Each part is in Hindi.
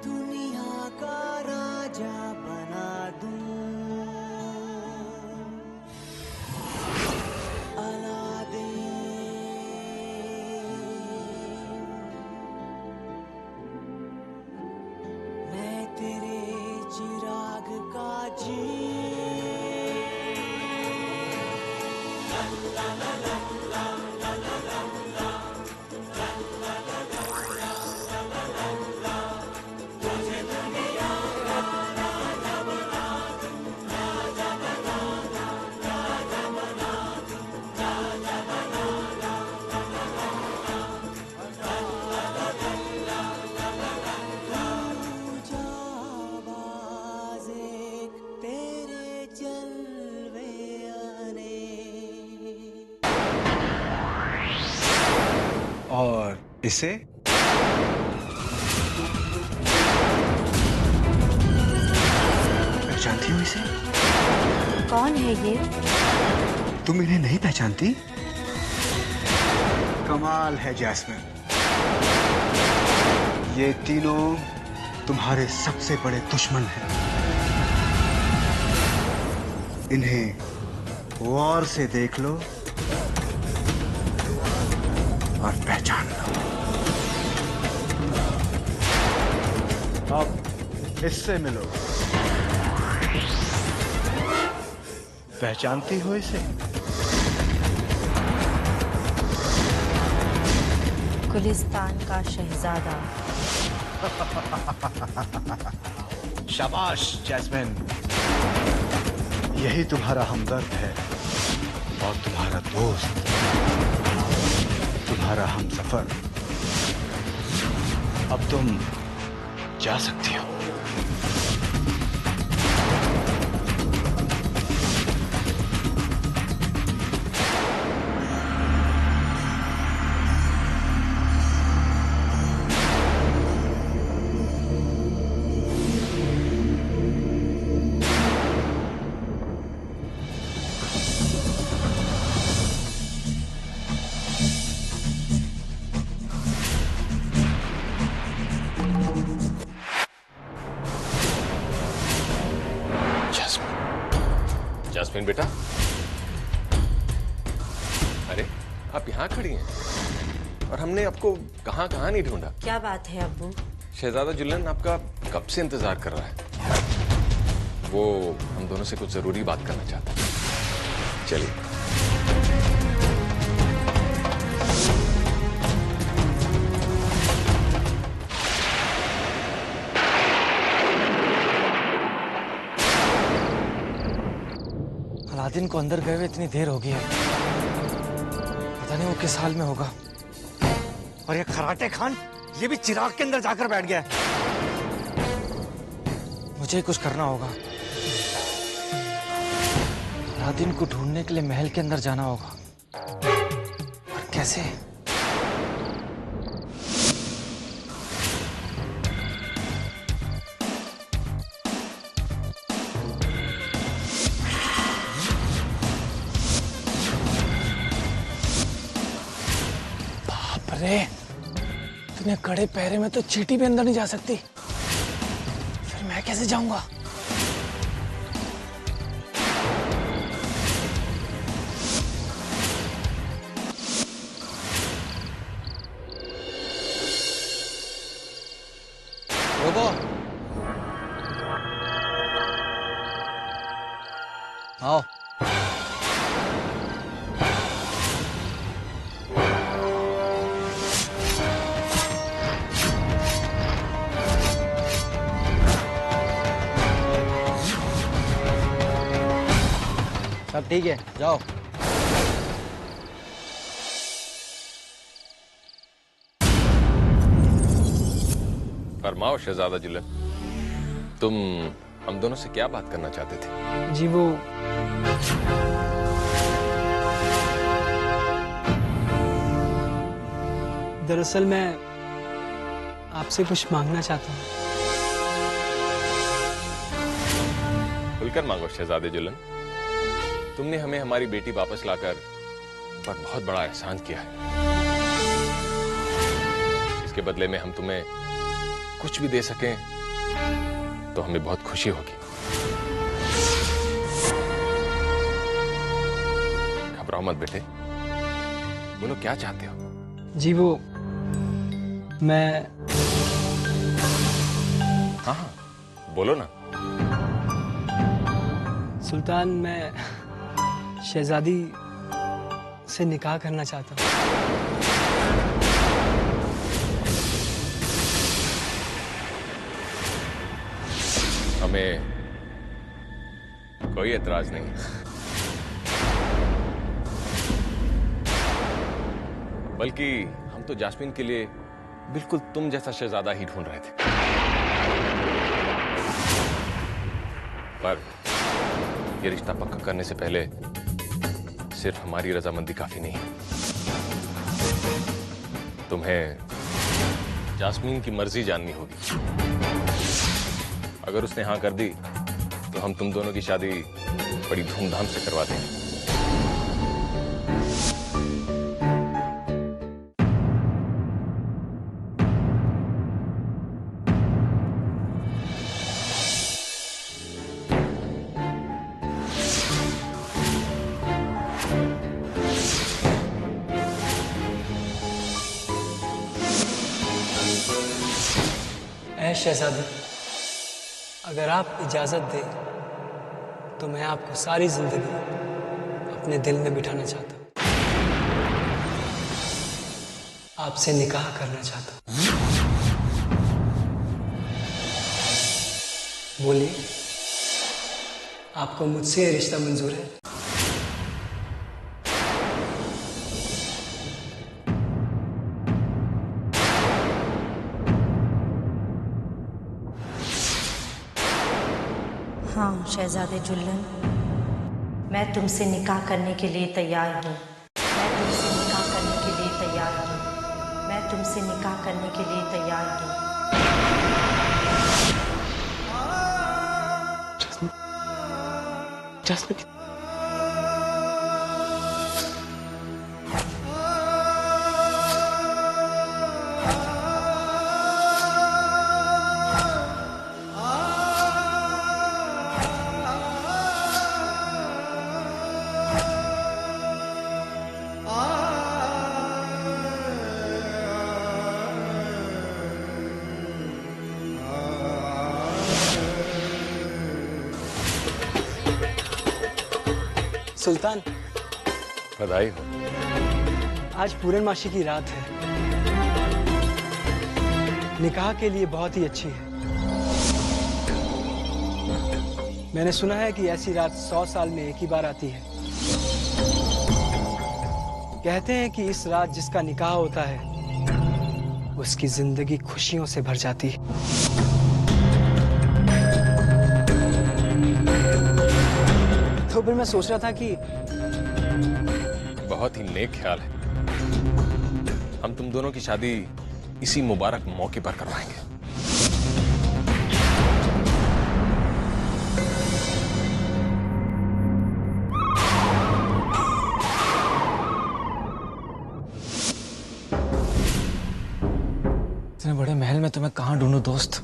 दुनिया का राजा बना दूं, अलादीन। मैं तेरे चिराग का जी, और इसे पहचानती हो इसे? कौन है ये? तुम इन्हें नहीं पहचानती? कमाल है जैस्मिन, ये तीनों तुम्हारे सबसे बड़े दुश्मन हैं। इन्हें गौर से देख लो और पहचान लो। अब इससे मिलो। पहचानती हो इसे? गुलिस्तान का शहजादा। शाबाश जैस्मिन, यही तुम्हारा हमदर्द है और तुम्हारा दोस्त, तुम्हारा हमसफर। अब तुम जा सकती हो। जैस्मिन बेटा, अरे आप यहाँ खड़ी हैं और हमने आपको कहाँ कहाँ नहीं ढूंढा। क्या बात है अब्बू? शहजादा जुल्लन आपका कब से इंतजार कर रहा है। वो हम दोनों से कुछ जरूरी बात करना चाहता है। चलिए। अलादीन को अंदर गए हुए इतनी देर हो गई है, पता नहीं वो किस हाल में होगा। और ये खराटे खान, ये भी चिराग के अंदर जाकर बैठ गया है। मुझे कुछ करना होगा। अलादीन को ढूंढने के लिए महल के अंदर जाना होगा, और कैसे? अरे इतने कड़े पहरे में तो चींटी भी अंदर नहीं जा सकती, फिर मैं कैसे जाऊंगा? रुको, आओ। सब ठीक है, जाओ। फरमाओ शहजादा जुल्लन, तुम हम दोनों से क्या बात करना चाहते थे? जी वो दरअसल मैं आपसे कुछ मांगना चाहता हूँ। खुलकर मांगो शहजादे जुल्लन। तुमने हमें हमारी बेटी वापस लाकर पर बहुत बड़ा एहसान किया है। इसके बदले में हम तुम्हें कुछ भी दे सकें तो हमें बहुत खुशी होगी। घबराओ मत बेटे, बोलो क्या चाहते हो? जी वो मैं हाँ हाँ बोलो ना। सुल्तान, मैं शहजादी से निकाह करना चाहता हूँ। हमें कोई एतराज नहीं। बल्कि हम तो जास्मीन के लिए बिल्कुल तुम जैसा शहजादा ही ढूंढ रहे थे। पर यह रिश्ता पक्का करने से पहले सिर्फ हमारी रजामंदी काफी नहीं है। तुम्हें जास्मीन की मर्जी जाननी होगी। अगर उसने हाँ कर दी तो हम तुम दोनों की शादी बड़ी धूमधाम से करवा देंगे। ऐ शहजादी, अगर आप इजाजत दें तो मैं आपको सारी जिंदगी अपने दिल में बिठाना चाहता हूँ। आपसे निकाह करना चाहता हूँ। बोलिए, आपको मुझसे ये रिश्ता मंजूर है? हाँ शहजादे जुल्लन, मैं तुमसे निकाह करने के लिए तैयार हूँ। मैं तुमसे निकाह करने के लिए तैयार हूँ। मैं तुमसे निकाह करने के लिए तैयार हूँ। जास्मीन, सुल्तान, बधाई हो। आज पूर्णमासी की रात है। निकाह के लिए बहुत ही अच्छी है। मैंने सुना है कि ऐसी रात 100 साल में एक ही बार आती है। कहते हैं कि इस रात जिसका निकाह होता है उसकी जिंदगी खुशियों से भर जाती है। तो फिर मैं सोच रहा था कि बहुत ही नेक ख्याल है। हम तुम दोनों की शादी इसी मुबारक मौके पर करवाएंगे। इतने बड़े महल में तुम्हें कहाँ ढूंढूं दोस्त?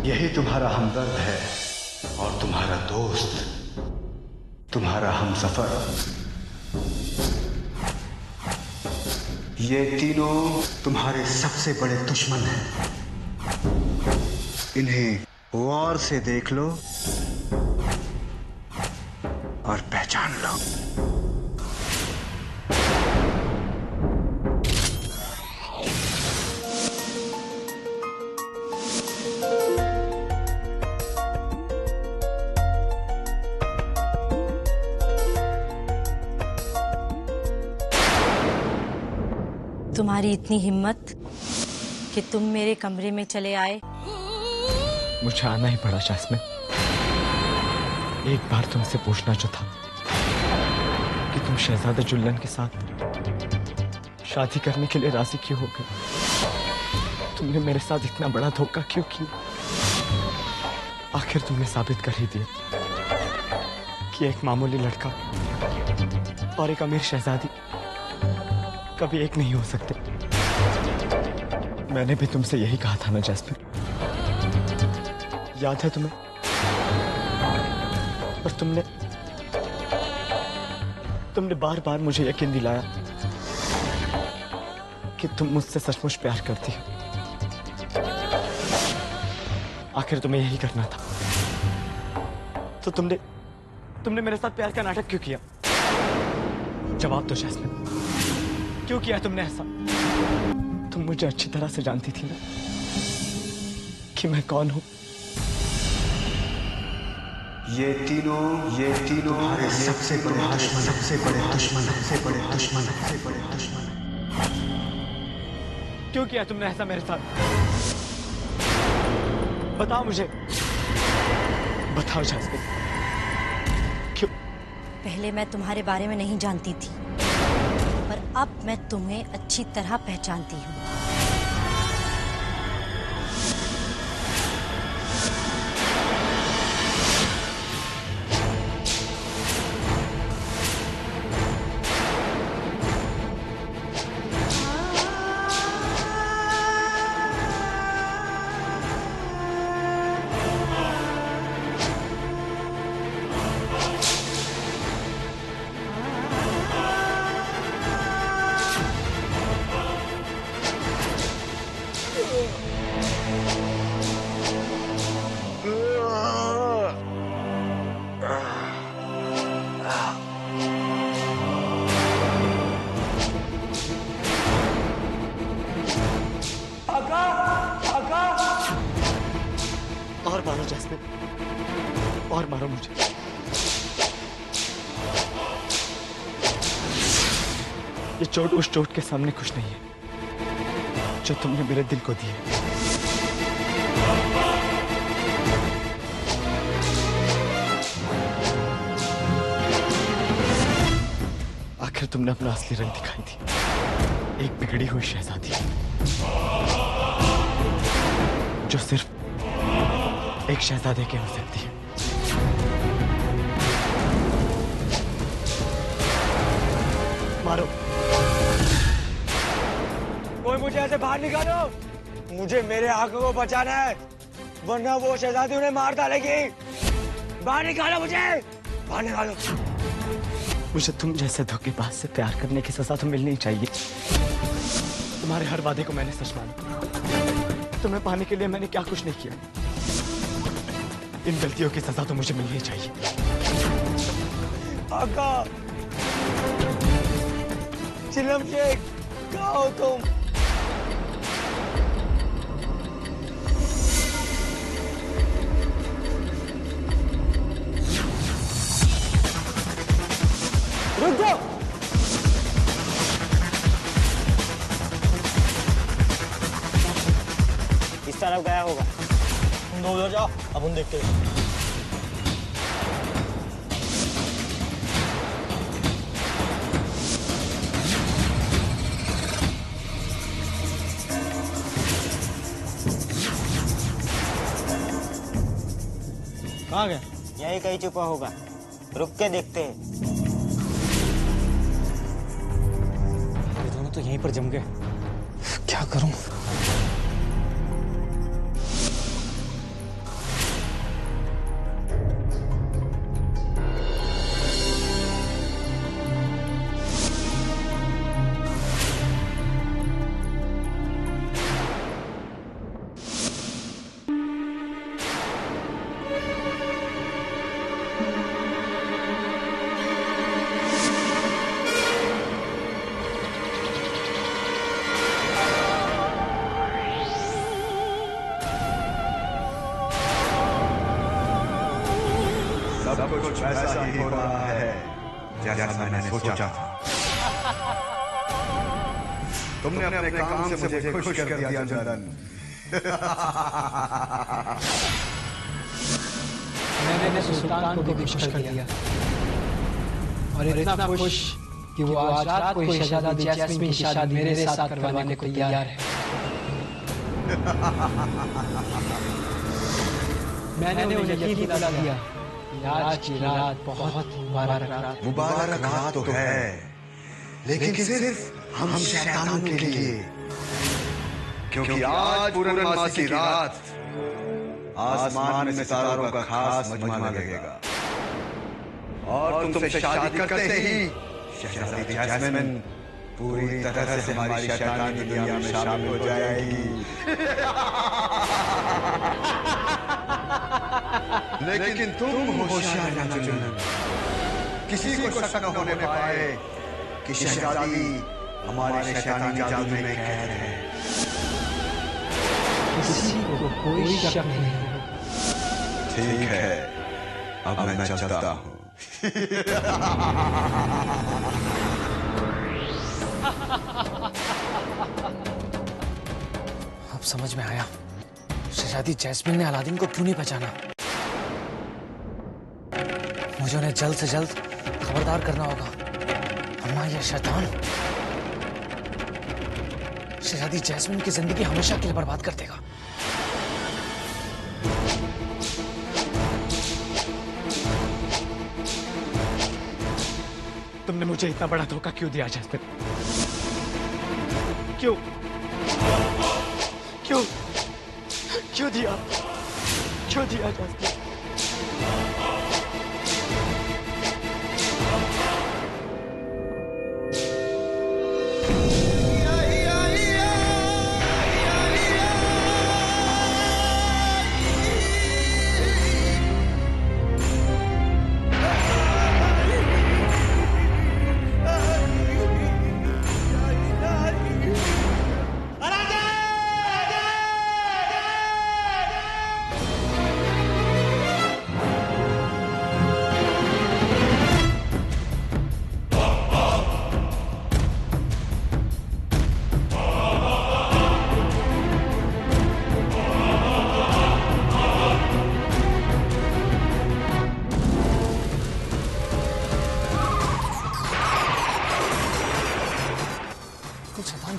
यही तुम्हारा हमदर्द है और तुम्हारा दोस्त, तुम्हारा हमसफर। ये तीनों तुम्हारे सबसे बड़े दुश्मन हैं। इन्हें गौर से देख लो और पहचान लो। तुम्हारी इतनी हिम्मत कि तुम मेरे कमरे में चले आए। मुझे आना ही पड़ा जास्मीन। एक बार तुमसे पूछना जो था कि तुम शहजादा जुल्लन के साथ शादी करने के लिए राजी क्यों हो गए। तुमने मेरे साथ इतना बड़ा धोखा क्यों किया? आखिर तुमने साबित कर ही दिया कि एक मामूली लड़का और एक अमीर शहजादी कभी एक नहीं हो सकते। मैंने भी तुमसे यही कहा था ना जैस्मिन, याद है तुम्हें? और तुमने बार बार मुझे यकीन दिलाया कि तुम मुझसे सचमुच प्यार करती हो। आखिर तुम्हें यही करना था, तो तुमने मेरे साथ प्यार का नाटक क्यों किया? जवाब दो जैस्मिन, क्यों किया तुमने ऐसा? तुम मुझे अच्छी तरह से जानती थी ना कि मैं कौन हूं। ये तीनों हमारे सबसे बड़े दुश्मन। क्यों किया तुमने ऐसा मेरे साथ? बताओ मुझे, बताओ जैस्मिन, क्यों? पहले मैं तुम्हारे बारे में नहीं जानती थी, पर अब मैं तुम्हें अच्छी तरह पहचानती हूँ। और मारो जैस्मिन, और मारो मुझे। ये चोट उस चोट के सामने कुछ नहीं है जो तुमने मेरे दिल को दी है। आखिर तुमने अपना असली रंग दिखाई दी, एक बिगड़ी हुई शहजादी जो सिर्फ एक शहजादे के हो सकती है। मारो, कोई मुझे ऐसे बाहर निकालो, मुझे मेरे आंखों को बचाना है, वरना वो शहजादी उन्हें मार डालेगी। बाहर निकालो मुझे, बाहर निकालो। मुझे तुम जैसे धोखेबाज से प्यार करने की सजा तो मिलनी चाहिए। तुम्हारे हर वादे को मैंने सच माना, तुम्हें पाने के लिए मैंने क्या कुछ नहीं किया। इन गलतियों की सजा तो मुझे मिलनी चाहिए। आका, चिलम शेख, कहाँ हो तुम? रुक जाओ। इस तरफ गया होगा, तुम दो उधर जाओ, अब हम देखते हैं। कहाँ गया? यही कहीं छुपा होगा, रुक के देखते हैं। ये दोनों तो यहीं पर जम गए, क्या करूं? सब कुछ वैसा ही हो रहा है जैसा मैंने सोचा था। तुमने अपने काम से मुझे खुश कर दिया चंदन। मैंने सुल्तान को भी खुश कर दिया, और इतना खुश कि वो आज रात को शहजादी जैस्मीन की शादी मेरे साथ करवाने को तैयार है। मैंने उन्हें यकीन दिला दिया कि आज की रात बहुत मुबारक रात। मुबारक रात तो है, लेकिन सिर्फ हम शैतानों के लिए, क्योंकि आज पूर्णमासी की रात आसमान में सितारों का खास मजमा लगेगा और तुमसे शादी करते ही शहजादी जैस्मिन पूरी तरह से हमारी शैतानी दुनिया में शामिल हो जाएगी। लेकिन तुम होशियार ना चुनना, किसी को शक न होने पाए कि शहजादी हमारे शैतानी जादू में कैद है। किसी को कोई शक नहीं। ठीक है, अब मैं चलता हूँ। अब समझ में आया शहजादी जैस्मिन ने अलादीन को क्यों नहीं पहचाना। मुझे उन्हें जल्द से जल्द खबरदार करना होगा, वरना यह शैतान शहजादी जैस्मिन की जिंदगी हमेशा के लिए बर्बाद कर देगा। तुमने मुझे इतना बड़ा धोखा क्यों दिया जैस्मिन? क्यों क्यों क्यों दिया जैस्मिन?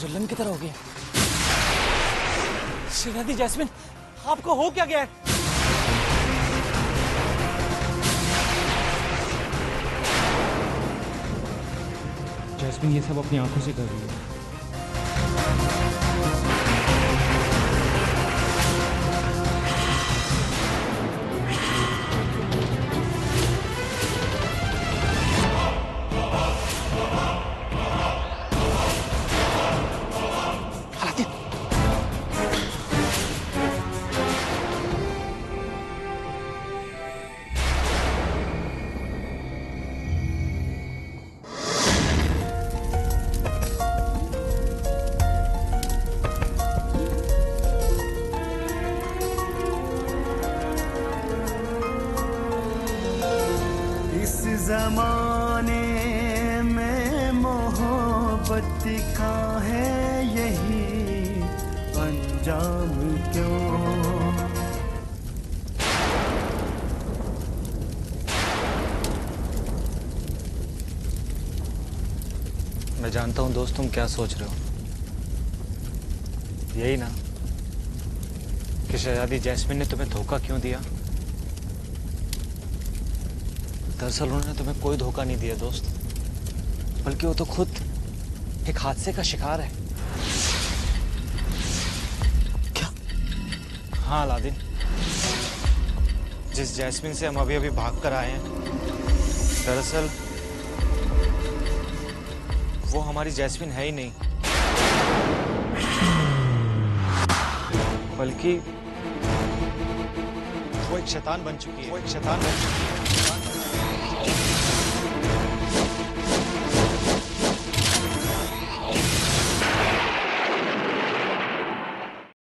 जुल्लन की तरह हो गया। शहजादी जैस्मिन, आपको हो क्या गया है? जैस्मिन ये सब अपनी आंखों से कर रही है। जमाने में मोहब्बत का है यही अंजाम क्यों? मैं जानता हूं दोस्त, तुम क्या सोच रहे हो। यही ना कि शहजादी जैस्मिन ने तुम्हें धोखा क्यों दिया। दरअसल उन्होंने तुम्हें कोई धोखा नहीं दिया दोस्त, बल्कि वो तो खुद एक हादसे का शिकार है। क्या? हाँ अलादीन, जिस जैस्मिन से हम अभी अभी भाग कर आए हैं, दरअसल वो हमारी जैस्मिन है ही नहीं, बल्कि वो एक शैतान बन चुकी है।